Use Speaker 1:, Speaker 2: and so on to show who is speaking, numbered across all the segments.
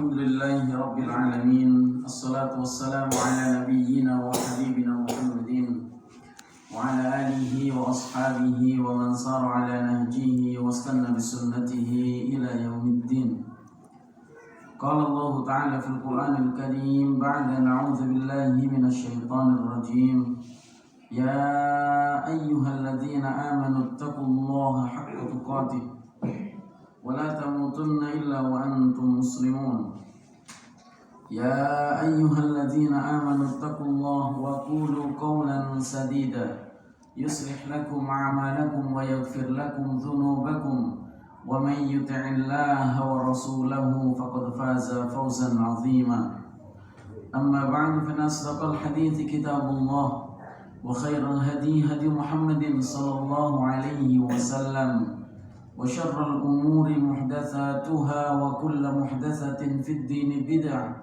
Speaker 1: Alhamdulillahi Rabbil Alamin. Assalatu wassalamu ala nabiyyina wa habibina Muhammadin wa ala alihi wa ashabihi wa man sara ala nahjihi wa istanna bisunnatihi ila yaumiddin. Qala Allah Ta'ala fil Qur'anil Karim ba'da na'udzu billahi minasy syaithanir rajim. Ya ayyuhalladzina amanu taqullaha haqqa tuqatih wa la tamutunna illa wa antum muslimun. Ya ayyuhalladzina amanu taqullaha wa qulu qawlan sadida yuslih lakum a'malakum wa yaghfir lakum dhunubakum wa man yuti'illaha wa rasulahu faqad faza fawzan 'azima. Amma ba'du, fa asdaqal hadithi kitabullah wa khairal hadi Muhammadin sallallahu alaihi wasallam wa syarrul umuri muhdatsatuha wa kullu muhdatsatin fid din bid'ah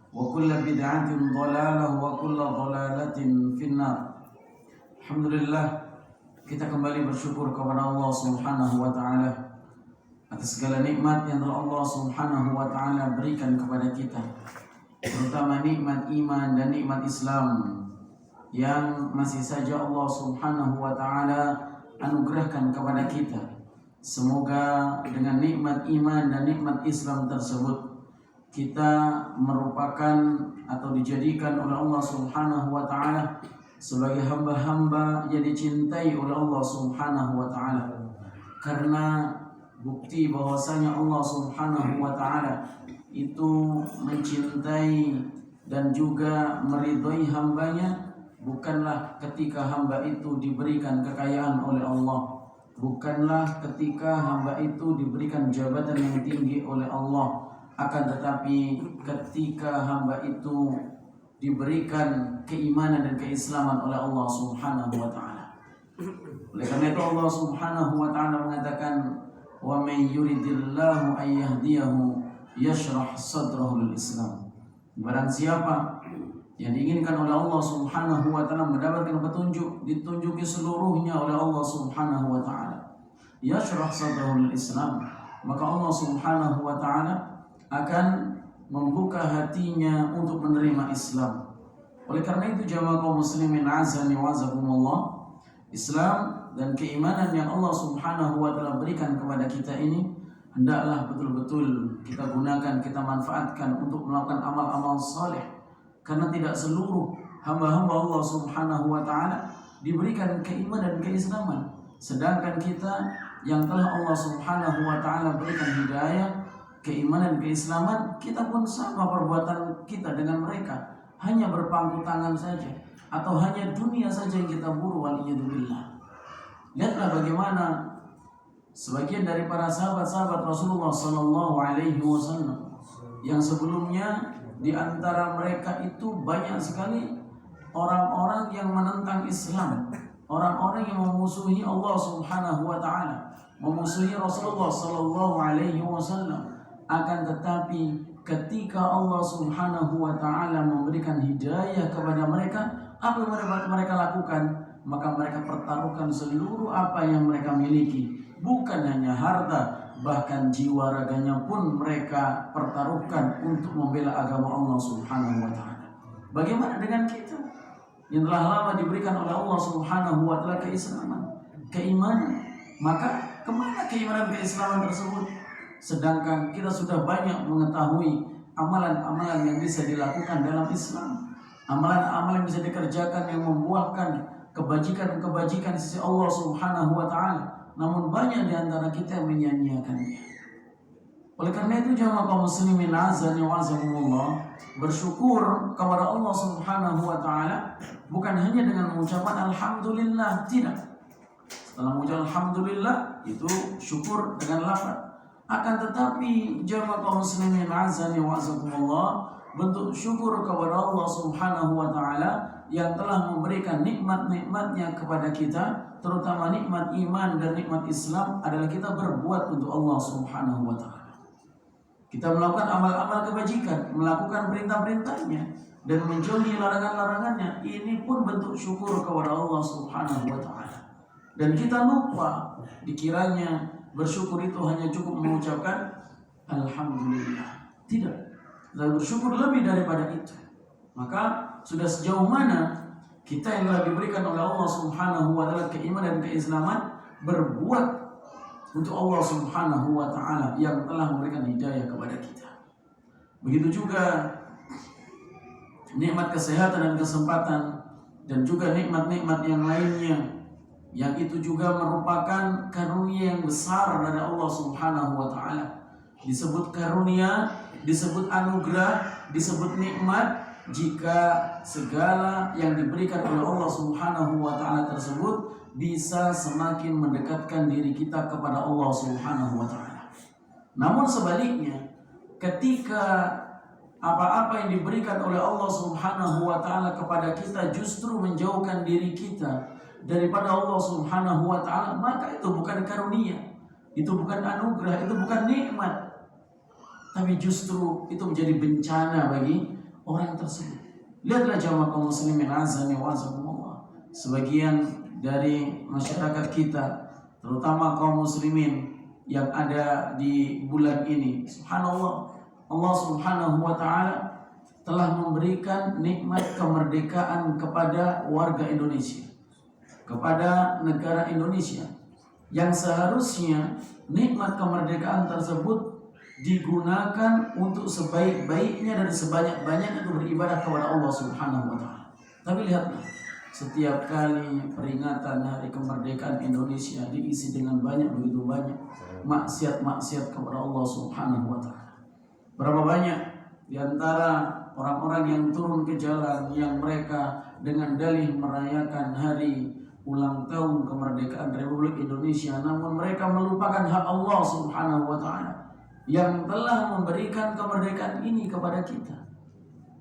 Speaker 1: wa kullu bid'atin dhalalah wa kullu dhalalatin finnar. Alhamdulillah, kita kembali bersyukur kepada Allah Subhanahu wa taala atas segala nikmat yang Allah Subhanahu wa taala berikan kepada kita, terutama nikmat iman dan nikmat Islam yang masih saja Allah Subhanahu wa taala anugerahkan kepada kita. Semoga dengan nikmat iman dan nikmat Islam tersebut kita merupakan atau dijadikan oleh Allah Subhanahu wa taala sebagai hamba-hamba yang dicintai oleh Allah Subhanahu wa taala. Karena bukti bahwasanya Allah Subhanahu wa taala itu mencintai dan juga meridhai hambanya bukanlah ketika hamba itu diberikan kekayaan oleh Allah, bukanlah ketika hamba itu diberikan jabatan yang tinggi oleh Allah, akan tetapi ketika hamba itu diberikan keimanan dan keislaman oleh Allah Subhanahu wa taala. Oleh karena itu Allah Subhanahu wa taala mengatakan, "Wa may yuridillahu ay yahdiyahu yashrah sadrahu lil Islam." Barang siapa yang diinginkan oleh Allah Subhanahu wa taala mendapatkan petunjuk, ditunjuki seluruhnya oleh Allah Subhanahu wa taala, yashrah sadrahu lil Islam, maka Allah Subhanahu wa taala akan membuka hatinya untuk menerima Islam. Oleh karena itu jamaah kaum muslimin azani wa azakumullah, Islam dan keimanan yang Allah Subhanahu wa taala berikan kepada kita ini hendaklah betul-betul kita gunakan, kita manfaatkan untuk melakukan amal-amal saleh. Karena tidak seluruh hamba-hamba Allah Subhanahu wa taala diberikan keimanan dan keislaman. Sedangkan kita yang telah Allah Subhanahu wa taala berikan hidayah, keimanan dan keislaman, kita pun sama perbuatan kita dengan mereka, hanya berpangku tangan saja atau hanya dunia saja yang kita buru, waliyadzubillah. Lihatlah bagaimana sebagian dari para sahabat-sahabat Rasulullah sallallahu alaihi wasallam yang sebelumnya di antara mereka itu banyak sekali orang-orang yang menentang Islam, orang-orang yang memusuhi Allah Subhanahu wa taala, memusuhi Rasulullah sallallahu alaihi wasallam. Akan tetapi ketika Allah Subhanahu wa taala memberikan hidayah kepada mereka, apa yang mereka lakukan? Maka mereka pertaruhkan seluruh apa yang mereka miliki, bukan hanya harta, bahkan jiwa raganya pun mereka pertaruhkan untuk membela agama Allah Subhanahu wa taala. Bagaimana dengan kita yang telah lama diberikan oleh Allah Subhanahu wa taala keislaman, keimanan? Maka kemana keimanan keislaman tersebut? Sedangkan kita sudah banyak mengetahui amalan-amalan yang bisa dilakukan dalam Islam, amalan-amalan yang bisa dikerjakan yang membuahkan kebajikan-kebajikan di sisi Allah Subhanahu wa taala. Namun banyak di antara kita yang menyia-nyiakannya. Oleh karena itu jamaah kaum muslimin azani wa azakumullah, bersyukur kepada Allah Subhanahu wa taala bukan hanya dengan mengucapkan alhamdulillah, tidak. Setelah mengucapkan alhamdulillah itu syukur dengan lafaz. Akan tetapi jamaah kaum muslimin azani wa azakumullah, bentuk syukur kepada Allah Subhanahu wa taala yang telah memberikan nikmat-nikmatnya kepada kita, terutama nikmat iman dan nikmat Islam, adalah kita berbuat untuk Allah Subhanahu wa taala. Kita melakukan amal-amal kebajikan, melakukan perintah-perintahnya dan menjauhi larangan-larangannya. Ini pun bentuk syukur kepada Allah Subhanahu wa taala. Dan kita lupa, dikiranya bersyukur itu hanya cukup mengucapkan alhamdulillah. Tidak. dan bersyukur lebih daripada itu. Maka sudah sejauh mana kita yang telah diberikan oleh Allah Subhanahu wa taala keimanan dan keislaman berbuat untuk Allah Subhanahu wa taala yang telah memberikan hidayah kepada kita. Begitu juga nikmat kesehatan dan kesempatan dan juga nikmat-nikmat yang lainnya, yang itu juga merupakan karunia yang besar dari Allah Subhanahu wa taala. Disebut karunia, disebut anugerah, disebut nikmat jika segala yang diberikan oleh Allah Subhanahu wa taala tersebut bisa semakin mendekatkan diri kita kepada Allah Subhanahu wa taala. Namun sebaliknya, ketika apa-apa yang diberikan oleh Allah Subhanahu wa taala kepada kita justru menjauhkan diri kita daripada Allah Subhanahu wa taala, maka itu bukan karunia, itu bukan anugerah, itu bukan nikmat, tapi justru itu menjadi bencana bagi orang tersebut. Lihatlah jamaah kaum muslimin azani wa azakumullah. Sebagian dari masyarakat kita, terutama kaum muslimin yang ada di bulan ini, subhanallah, Allah Subhanahu wa taala telah memberikan nikmat kemerdekaan kepada warga Indonesia, kepada negara Indonesia, yang seharusnya nikmat kemerdekaan tersebut digunakan untuk sebaik-baiknya dan sebanyak-banyaknya untuk beribadah kepada Allah Subhanahu wa taala. Tapi lihatlah, setiap kali peringatan hari kemerdekaan Indonesia diisi dengan begitu banyak maksiat-maksiat kepada Allah Subhanahu wa taala. Berapa banyak di antara orang-orang yang turun ke jalan yang mereka dengan dalih merayakan hari ulang tahun kemerdekaan Republik Indonesia, namun mereka melupakan hak Allah Subhanahu wa taala yang telah memberikan kemerdekaan ini kepada kita.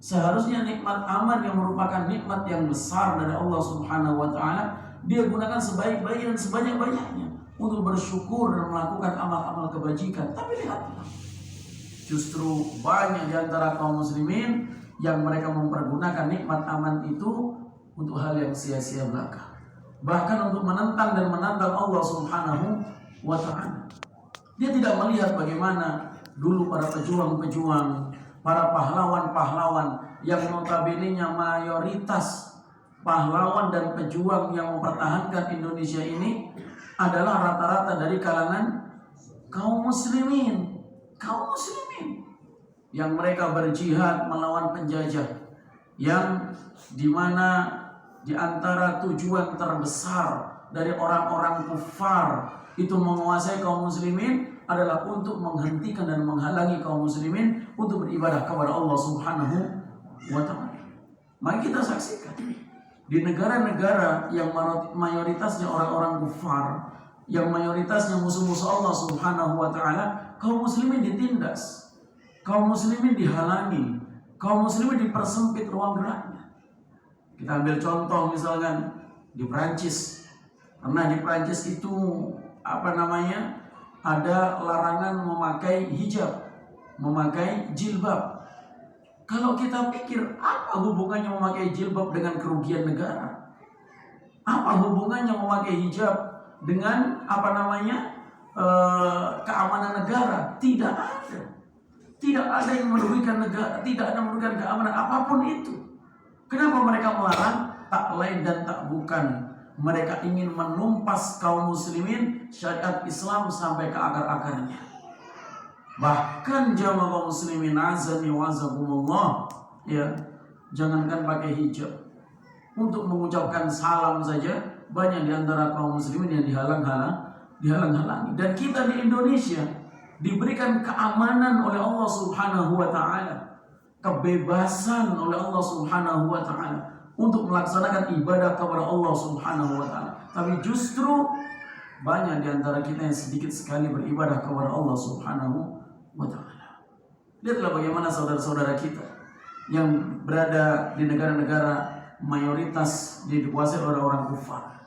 Speaker 1: Seharusnya nikmat aman yang merupakan nikmat yang besar dari Allah Subhanahu wa taala dia gunakan sebaik-baiknya dan sebanyak-banyaknya untuk bersyukur dan melakukan amal-amal kebajikan. Tapi lihatlah, justru banyak di antara kaum muslimin yang mereka mempergunakan nikmat aman itu untuk hal yang sia-sia belaka, bahkan untuk menentang dan menantang Allah Subhanahu wa taala. Dia tidak melihat bagaimana dulu para pejuang-pejuang, para pahlawan-pahlawan yang notabene-nya mayoritas pahlawan dan pejuang yang mempertahankan Indonesia ini adalah rata-rata dari kalangan kaum muslimin yang mereka berjihad melawan penjajah, yang dimana di antara tujuan terbesar dari orang-orang kufar itu menguasai kaum muslimin adalah untuk menghentikan dan menghalangi kaum muslimin untuk beribadah kepada Allah Subhanahu wa taala. Mari kita saksikan di negara-negara yang mayoritasnya orang-orang kufar, yang mayoritasnya musuh-musuh Allah Subhanahu wa taala, kaum muslimin ditindas, kaum muslimin dihalangi, kaum muslimin dipersempit ruang geraknya. Kita ambil contoh misalkan di Prancis. Karena di Prancis itu ada larangan memakai hijab, memakai jilbab. Kalau kita pikir, apa hubungannya memakai jilbab dengan kerugian negara? Apa hubungannya memakai hijab dengan keamanan negara? Tidak ada. Tidak ada yang merugikan negara, tidak ada merugikan keamanan apapun itu. Kenapa mereka melarang? Tak lain dan tak bukan, mereka ingin menumpas kaum muslimin syariat Islam sampai ke akar-akarnya. Bahkan jamaah kaum muslimin azani wa azakumullah, ya, jangankan pakai hijab, untuk mengucapkan salam saja banyak di antara kaum muslimin yang dihalang-halangi. Dan kita di Indonesia diberikan keamanan oleh Allah Subhanahu wa taala, kebebasan oleh Allah Subhanahu wa taala untuk melaksanakan ibadah kepada Allah Subhanahu wa taala. Tapi justru banyak di antara kita yang sedikit sekali beribadah kepada Allah Subhanahu wa taala. Lihatlah bagaimana saudara-saudara kita yang berada di negara-negara mayoritas dikuasai oleh orang kufar.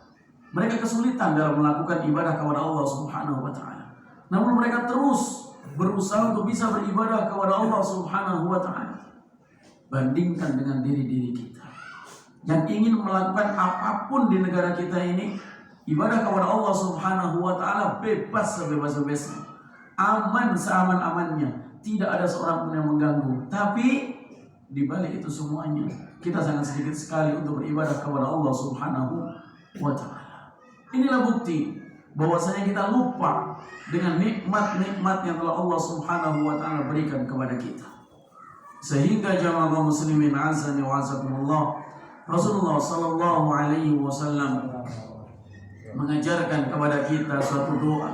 Speaker 1: Mereka kesulitan dalam melakukan ibadah kepada Allah Subhanahu wa taala. Namun mereka terus berusaha untuk bisa beribadah kepada Allah Subhanahu wa taala. Bandingkan dengan diri-diri kita yang ingin melakukan apapun di negara kita ini, ibadah kepada Allah Subhanahu wa taala bebas sebebas-bebasnya, aman seaman-amannya, tidak ada seorang pun yang mengganggu. Tapi di balik itu semuanya, kita sangat sedikit sekali untuk beribadah kepada Allah Subhanahu wa Ta'ala. Inilah bukti bahwasanya kita lupa dengan nikmat-nikmat yang telah Allah Subhanahu wa Ta'ala berikan kepada kita. Sehingga jamaah kaum muslimin azani wa azakumullah, Rasulullah sallallahu alaihi wasallam mengajarkan kepada kita suatu doa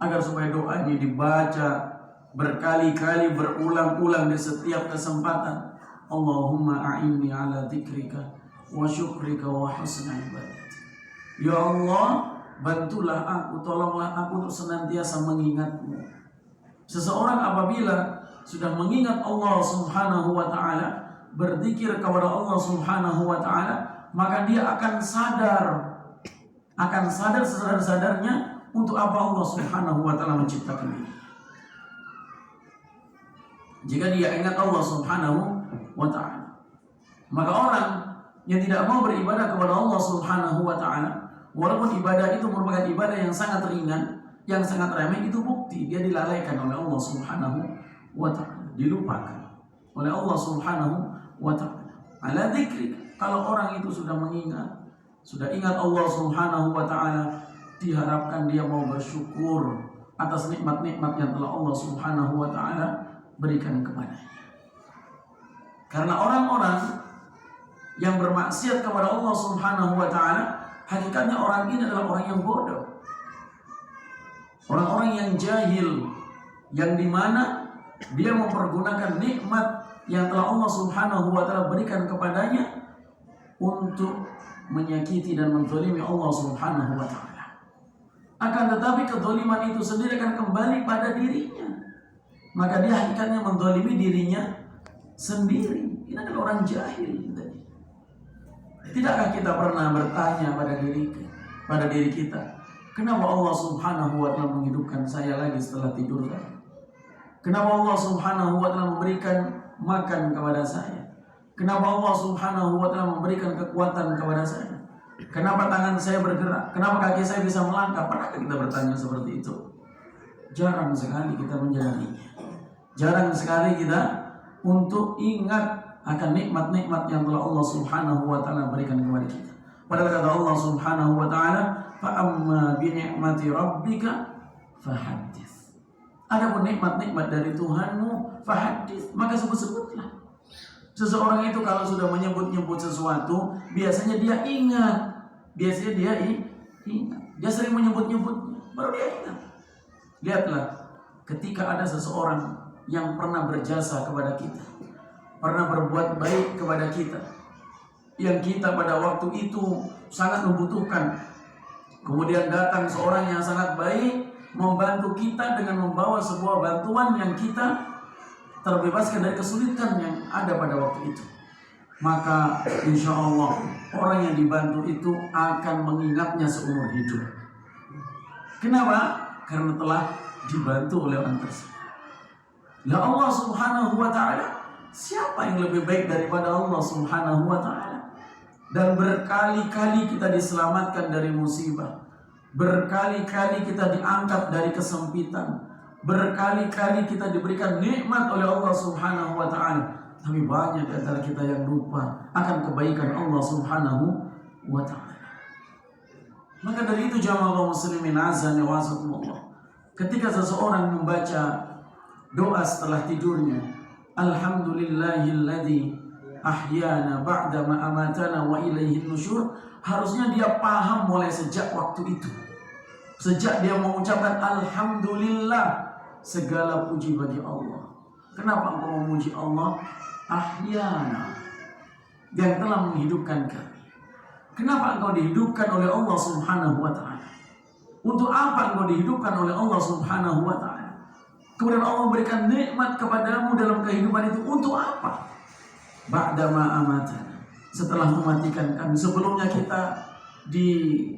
Speaker 1: agar supaya doa ini dibaca berkali-kali, berulang-ulang di setiap kesempatan. Allahumma a'inni ala dzikrika wa syukrika wa husna ibadati. Ya Allah, bantulah aku, tolonglah aku untuk senantiasa mengingatmu. Seseorang apabila sudah mengingat Allah Subhanahu wa Ta'ala, berzikir kepada Allah Subhanahu wa Ta'ala, maka dia akan sadar sesadar-sadarnya untuk apa Allah Subhanahu wa Ta'ala menciptakan ini. Jika dia ingat Allah Subhanahu wa Ta'ala, maka orang yang tidak mau beribadah kepada Allah Subhanahu wa Ta'ala, walaupun ibadah itu merupakan ibadah yang sangat ringan, yang sangat remeh, itu bukti dia dilalaikan oleh Allah Subhanahu wa Ta'ala, dilupakan oleh Allah Subhanahu wa Ta'ala. Ala dzikri, kalau orang itu sudah ingat Allah Subhanahu wa Ta'ala, diharapkan dia mau bersyukur atas nikmat-nikmat yang telah Allah Subhanahu wa Ta'ala berikan kepadanya. Karena orang-orang yang bermaksiat kepada Allah Subhanahu wa Ta'ala, hakikatnya orang ini adalah orang yang bodoh, orang-orang yang jahil, yang dimana dia mempergunakan nikmat yang telah Allah Subhanahu wa Ta'ala berikan kepadanya untuk menyakiti dan menzalimi Allah Subhanahu wa Ta'ala. Akan tetapi kezaliman itu sendiri akan kembali pada dirinya, maka dia hakikatnya menzalimi dirinya sendiri. Ini adalah orang jahil. Tidakkah kita pernah bertanya pada diri kita, kenapa Allah Subhanahu wa Ta'ala menghidupkan saya lagi setelah tidur saya? Kenapa Allah Subhanahu wa Ta'ala memberikan makan kepada saya? Kenapa Allah Subhanahu wa Ta'ala memberikan kekuatan kepada saya? Kenapa tangan saya bergerak? Kenapa kaki saya bisa melangkah? Pernahkah kita bertanya seperti itu? Jarang sekali kita menyadarinya. Jarang sekali kita untuk ingat akan nikmat-nikmat yang telah Allah Subhanahu wa Ta'ala berikan kepada kita. Padahal kata Allah Subhanahu wa Ta'ala, fa amma bi ni'mati rabbika fahaddits. Adapun nikmat-nikmat dari Tuhanmu, fahaddits, maka sebut-sebutlah. Seseorang itu kalau sudah menyebut-nyebut sesuatu, biasanya dia ingat. Dia sering menyebut-nyebutnya, baru dia ingat. Lihatlah, ketika ada seseorang yang pernah berjasa kepada kita, pernah berbuat baik kepada kita, yang kita pada waktu itu sangat membutuhkan, kemudian datang seorang yang sangat baik membantu kita dengan membawa sebuah bantuan yang kita terbebaskan dari kesulitan yang ada pada waktu itu, maka insya Allah orang yang dibantu itu akan mengingatnya seumur hidup. Kenapa? Karena telah dibantu oleh orang tersebut. Lah Allah Subhanahu wa Ta'ala, siapa yang lebih baik daripada Allah Subhanahu wa Ta'ala? Dan berkali-kali kita diselamatkan dari musibah, berkali-kali kita diangkat dari kesempitan, berkali-kali kita diberikan nikmat oleh Allah Subhanahu wa Ta'ala. Tapi banyak di antara kita yang lupa akan kebaikan Allah Subhanahu wa Ta'ala. Maka dari itu jamaah kaum muslimin azani wa azakumullah, ketika seseorang membaca doa setelah tidurnya, alhamdulillahilladzi ahyana ba'da ma amatana wa ilaihin nusyur, harusnya dia paham mulai sejak waktu itu. Sejak dia mengucapkan alhamdulillah, segala puji bagi Allah. Kenapa engkau memuji Allah? Ahyana, yang telah menghidupkan kami. Kenapa engkau dihidupkan oleh Allah Subhanahu wa Ta'ala? Untuk apa engkau dihidupkan oleh Allah Subhanahu wa Ta'ala? Kemudian Allah memberikan nikmat kepadamu dalam kehidupan itu untuk apa? Ba'da ma amatana, setelah mematikan kami. Sebelumnya kita di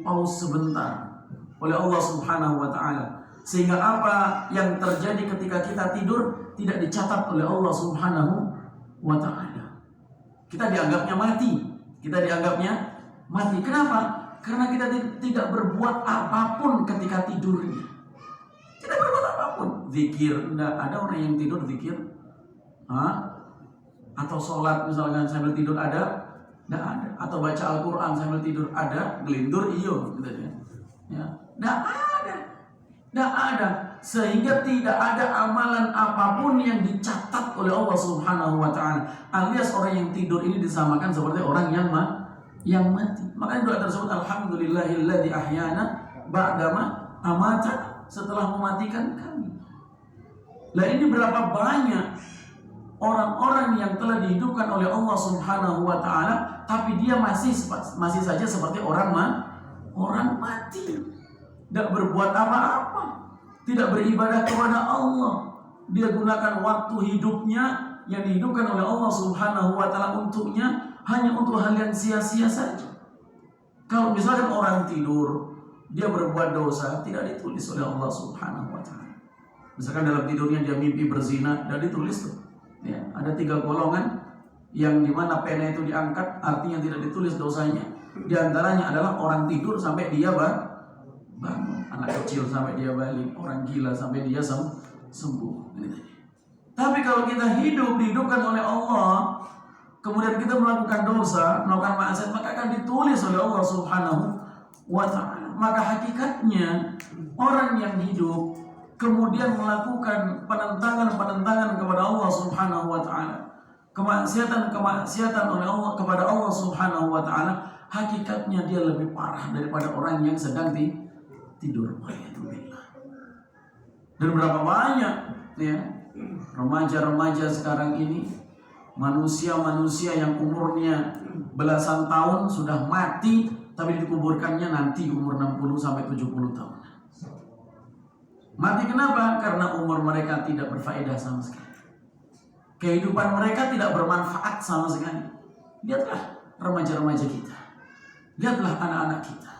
Speaker 1: pause sebentar oleh Allah Subhanahu wa Ta'ala, sehingga apa yang terjadi ketika kita tidur tidak dicatat oleh Allah Subhanahu wa Ta'ala. Kita dianggapnya mati. Kenapa? Karena kita tidak berbuat apapun ketika tidurnya. Tidak berbuat apapun. apapun, zikir, enggak ada orang yang tidur zikir, atau sholat misalkan sambil tidur ada, enggak ada, atau baca Al-Quran sambil tidur ada, gelindur iyo, gitu ya, enggak ada, sehingga tidak ada amalan apapun yang dicatat oleh Allah Subhanahu Wa Taala. Alias orang yang tidur ini disamakan seperti orang yang mati. Makanya doa tersebut, Alhamdulillahilladzi ahyana ba'dama amata, setelah mematikan kami. Lah ini berapa banyak orang-orang yang telah dihidupkan oleh Allah Subhanahu Wa Taala, tapi dia masih saja seperti orang mati, tidak berbuat apa-apa, tidak beribadah kepada Allah. Dia gunakan waktu hidupnya yang dihidupkan oleh Allah Subhanahu Wa Taala untuknya hanya untuk hal yang sia-sia saja. Kalau misalkan orang tidur, dia berbuat dosa, tidak ditulis oleh Allah Subhanahu Wa Taala. Misalkan dalam tidurnya dia mimpi berzina, tidak ditulis tuh. Ya, ada 3 golongan yang dimana pena itu diangkat, artinya tidak ditulis dosanya. Di antaranya adalah orang tidur sampai dia bangun, anak kecil sampai dia balik, orang gila sampai dia sembuh. Tapi kalau kita dihidupkan oleh Allah, kemudian kita melakukan dosa, melakukan maksiat, maka akan ditulis oleh Allah Subhanahu Wa Taala. Maka hakikatnya orang yang hidup kemudian melakukan penentangan kepada Allah Subhanahu Wa Taala, kemaksiatan oleh Allah kepada Allah Subhanahu Wa Taala, hakikatnya dia lebih parah daripada orang yang sedang tidur. Dan berapa banyak ya remaja-remaja sekarang ini, manusia-manusia yang umurnya belasan tahun sudah mati, tapi dikuburkannya nanti umur 60 sampai 70 tahun. Mati kenapa? Karena umur mereka tidak berfaedah sama sekali. Kehidupan mereka tidak bermanfaat sama sekali. Lihatlah remaja-remaja kita. Lihatlah anak-anak kita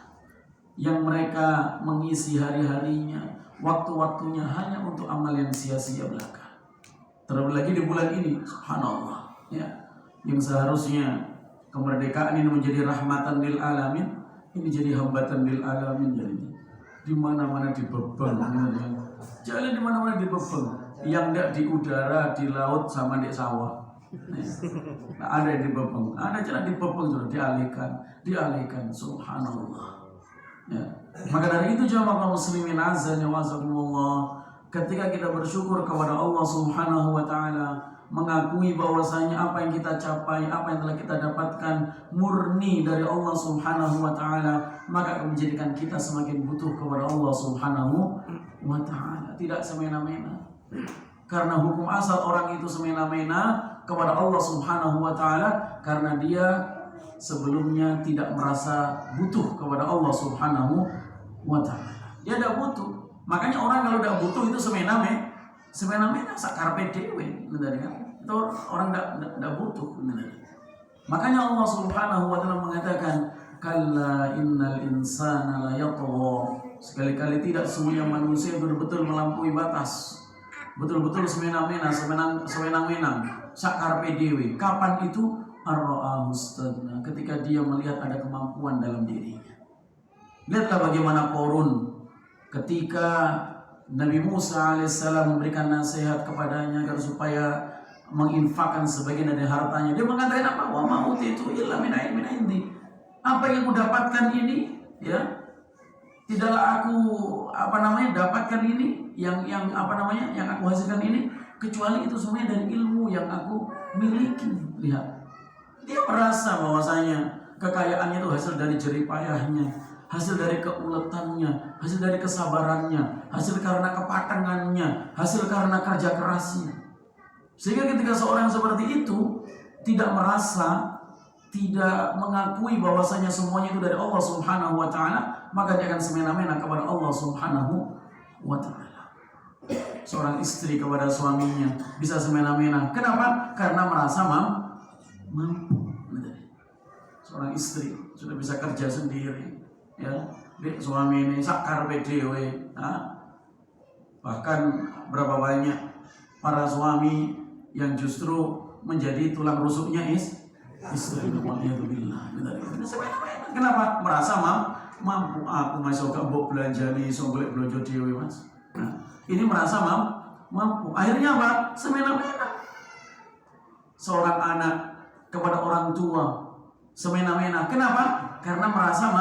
Speaker 1: yang mereka mengisi hari-harinya, waktu-waktunya hanya untuk amal yang sia-sia belaka. Terlebih lagi di bulan ini, subhanallah, ya, yang seharusnya kemerdekaan ini menjadi rahmatan lil alamin, ini jadi hambatan lil alamin. Jadi di mana-mana dibeban, jalan di mana-mana dibeban, yang tidak di udara, di laut, sama di sawah. Nah, ada yang dibebeng, ada jalan dibebeng sudah dialihkan, subhanallah. Ya. Maka dari itu jamaah kaum muslimin azza wa jalla, ketika kita bersyukur kepada Allah Subhanahu Wa Taala, mengakui bahwasanya apa yang kita capai, apa yang telah kita dapatkan murni dari Allah Subhanahu Wa Taala, maka akan menjadikan kita semakin butuh kepada Allah Subhanahu Wa Taala, tidak semena-mena. Karena hukum asal orang itu semena-mena kepada Allah Subhanahu Wa Taala karena dia sebelumnya tidak merasa butuh kepada Allah Subhanahu Wa Taala. Dia tidak butuh. Makanya orang kalau tidak butuh itu semena-mena sakarpe dewe, itu orang tidak butuh. Makanya Allah Subhanahu Wa Taala mengatakan, kalla innal insana la yatgha. Sekali-kali tidak, semuanya manusia betul-betul melampaui batas, betul-betul semena-mena, sewenang-wenang, sakarpe dewe. Kapan itu? Ar-ra'ahu istagna, ketika dia melihat ada kemampuan dalam dirinya. Lihatlah bagaimana Qarun ketika Nabi Musa alaihissalam memberikan nasihat kepadanya agar supaya menginfakkan sebagian dari hartanya. Dia mengatakan apa? Wa ma utitu illa min indi. Apa yang aku dapatkan ini, ya, tidaklah aku dapatkan ini, yang aku hasilkan ini, kecuali itu semuanya dari ilmu yang aku miliki. Lihat, dia merasa bahwasanya kekayaannya itu hasil dari jerih payahnya, hasil dari keuletannya, hasil dari kesabarannya, hasil karena kepatengannya, hasil karena kerja kerasnya. Sehingga ketika seorang seperti itu tidak merasa, tidak mengakui bahwasanya semuanya itu dari Allah Subhanahu Wa Taala, maka dia akan semena-mena kepada Allah Subhanahu Wa Taala. Seorang istri kepada suaminya bisa semena-mena. Kenapa? Karena merasa mampu. Seorang istri sudah bisa kerja sendiri, ya, suami ini sakar PDW. Bahkan berapa banyak para suami yang justru menjadi tulang rusuknya istri. Kenapa? Merasa mampu. Aku masih gak mau belanja nih, so boleh belanja dewe mas. Ini merasa mampu. Akhirnya apa? Semena-mena. Seorang anak kepada orang tua semena-mena. Kenapa? Karena merasa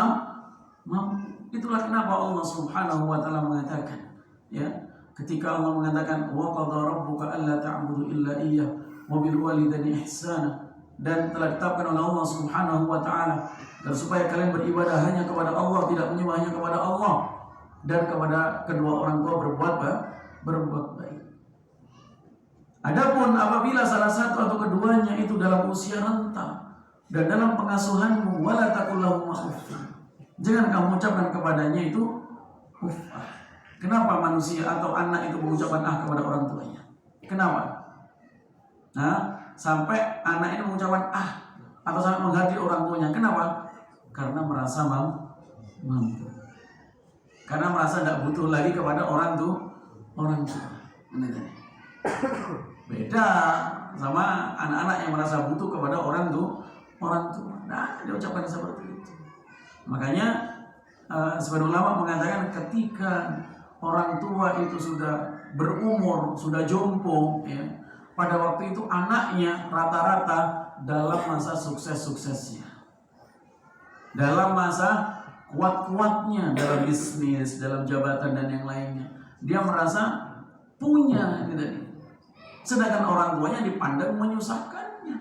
Speaker 1: mampu. Itulah kenapa Allah Subhanahu wa taala mengatakan, ya, ketika Allah mengatakan wa qadara rabbuka alla ta'budu illa iyyah wa bil walidaini ihsana, dan telah ditetapkan oleh Allah Subhanahu wa taala dan supaya kalian beribadah hanya kepada Allah, tidak menyembah hanya kepada Allah, dan kepada kedua orang tua berbuat baik. Adapun apabila salah satu atau keduanya itu dalam usia renta dan dalam pengasuhanmu, wala taqul lahum uff. Jangan kamu ucapkan kepadanya itu uff. Kenapa manusia atau anak itu mengucapkan kepada orang tuanya? Kenapa? Nah, sampai anak ini mengucapkan atau sampai menghargai orang tuanya. Kenapa? Karena merasa mampu. Karena merasa tidak butuh lagi kepada orang tua. Beda sama anak-anak yang merasa butuh kepada orang tua. Nah, dia ucapkan seperti itu. Makanya sebagian ulama mengatakan ketika orang tua itu sudah berumur, sudah jompo, ya, pada waktu itu anaknya rata-rata dalam masa sukses-suksesnya, dalam masa kuat-kuatnya dalam bisnis, dalam jabatan dan yang lainnya, dia merasa punya gitu. Sedangkan orang tuanya dipandang menyusahkannya.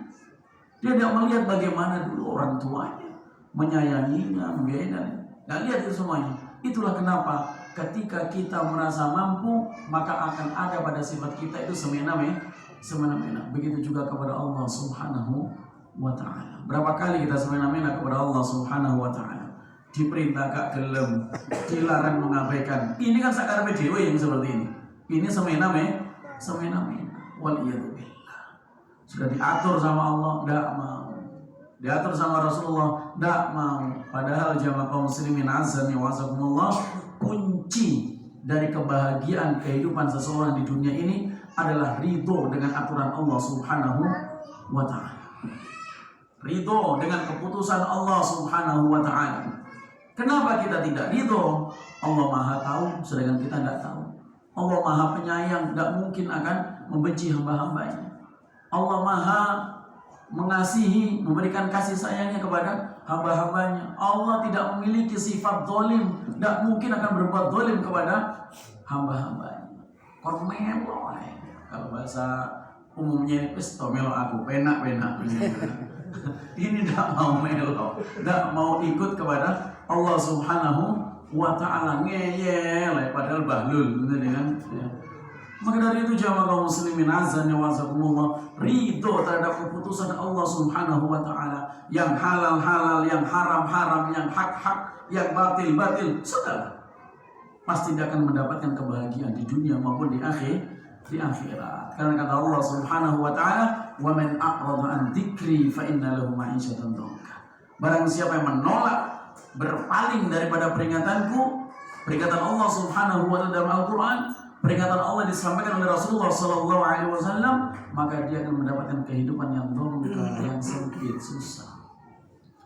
Speaker 1: Dia tidak melihat bagaimana dulu orang tuanya menyayanginya, membiayainya. Nggak lihat itu semuanya. Itulah kenapa ketika kita merasa mampu, maka akan ada pada sifat kita itu semena-mena. Begitu juga kepada Allah Subhanahu wa ta'ala. Berapa kali kita semena-mena kepada Allah Subhanahu wa ta'ala? Diperintah gak gelem, dilarang mengabaikan. Ini kan sakar dewe yang seperti ini. Ini semena-mena. Waliyadzubillah. Sudah diatur sama Allah, tidak mau. Diatur sama Rasulullah, tidak mau. Padahal jamaah kaum muslimin azan wa azakumullah, kunci dari kebahagiaan kehidupan seseorang di dunia ini adalah ridho dengan aturan Allah Subhanahu wa ta'ala. Ridho dengan keputusan Allah Subhanahu wa ta'ala. Kenapa kita tidak ridho? Allah Maha tahu, sedangkan kita tidak tahu. Allah Maha penyayang, tidak mungkin akan membenci hamba-hambanya. Allah Maha mengasihi, memberikan kasih sayangnya kepada hamba-hambanya. Allah tidak memiliki sifat zalim, tidak mungkin akan berbuat zalim kepada hamba-hambanya. Kormelo, kalau bahasa umumnya itu melo aku, penak. Ini tidak mau melo, tidak mau ikut kepada Allah Subhanahu wa ta'ala, ngeyel, padahal bahlul, betul kan? Ya. Maka dari itu jamaah kaum muslimin azan wa azakumullah, ridho terhadap keputusan Allah Subhanahu wa ta'ala, yang halal-halal, yang haram-haram, yang hak-hak, yang batil-batil, sudah pasti dia akan mendapatkan kebahagiaan di dunia maupun di akhirat. Karena kata Allah Subhanahu wa ta'ala, "Wa man a'rada an dzikri fa inna lahu ma'isyatan dhanka." Barang siapa yang menolak, berpaling daripada peringatanku, peringatan Allah Subhanahu wa ta'ala dalam Al-Qur'an, peringatan Allah disampaikan oleh Rasulullah sallallahu alaihi wasallam, maka dia akan mendapatkan kehidupan yang dongka, yang sempit, susah.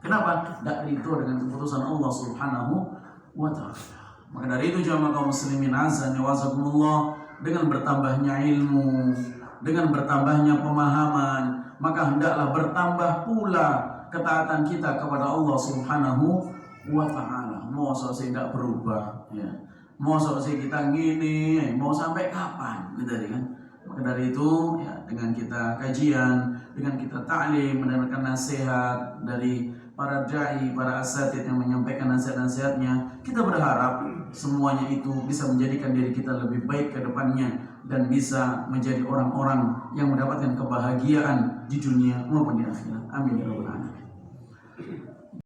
Speaker 1: Kenapa? Tidak ridho dengan keputusan Allah Subhanahu wa ta'ala. Maka dari itu jamaah kaum muslimin azan wa azakumullah, dengan bertambahnya ilmu, dengan bertambahnya pemahaman, maka hendaklah bertambah pula ketaatan kita kepada Allah Subhanahu wa ta'ala. Mau selesai tidak berubah, ya. Mau selesai kita gini, mau sampai kapan, gitu kan? Maka dari itu, ya, dengan kita kajian, dengan kita ta'lim, mendengarkan nasihat dari para dai, para asatid yang menyampaikan nasihat-nasihatnya, kita berharap semuanya itu bisa menjadikan diri kita lebih baik ke depannya dan bisa menjadi orang-orang yang mendapatkan kebahagiaan di dunia maupun di akhirat. Amin ya rabbal alamin.